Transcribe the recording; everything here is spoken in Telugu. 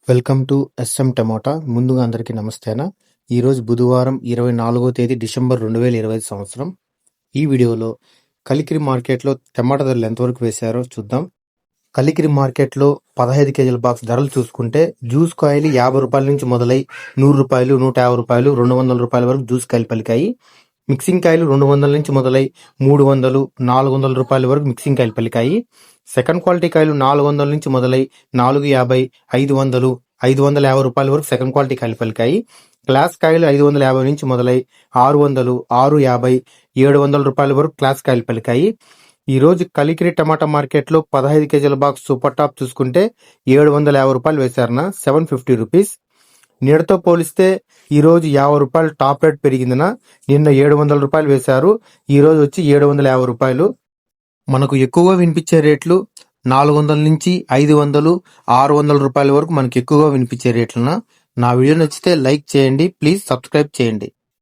Welcome to S M tomato. ముందుగా అందరికీ నమస్తేనా. ఈరోజు బుధవారం 24వ తేదీ డిసెంబర్ 2025 సంవత్సరం. ఈ వీడియోలో కలికిరి మార్కెట్లో టమాటా ధరలు ఎంతవరకు వేశారో చూద్దాం. కలికిరి మార్కెట్లో 15 కేజీల బాక్స్ ధరలు చూసుకుంటే జ్యూస్ కాయలు 50 రూపాయల నుంచి మొదలై 100 రూపాయలు, 150 రూపాయలు, 200 రూపాయల వరకు జ్యూస్ కాయలు పలికాయి. మిక్సింగ్ కాయలు 200 నుంచి మొదలై 300, 400 రూపాయల వరకు మిక్సింగ్ కాయలు పలికాయి. సెకండ్ క్వాలిటీ కాయలు 400 నుంచి మొదలై 450, 500, 550 రూపాయల వరకు సెకండ్ క్వాలిటీ కాయలు పలికాయి. క్లాస్ కాయలు 550 నుంచి మొదలై 600, 650, 700 రూపాయల వరకు క్లాస్ కాయలు పలికాయి. ఈ రోజు కలికిరి టమాటా మార్కెట్లో 15 కేజీల బాక్స్ సూపర్ టాప్ చూసుకుంటే 750 రూపాయలు వేశారన 750 రూపీస్. నిన్నటితో పోలిస్తే ఈ రోజు 50 రూపాయలు టాప్ రేట్ పెరిగిందిన. నిన్న 700 రూపాయలు వేశారు, ఈ రోజు వచ్చి 750 రూపాయలు. మనకు ఎక్కువగా వినిపించే రేట్లు 400 నుంచి 500, 600 రూపాయల వరకు మనకు ఎక్కువగా వినిపించే రేట్లన. నా వీడియో నచ్చితే లైక్ చేయండి, ప్లీజ్ సబ్స్క్రైబ్ చేయండి.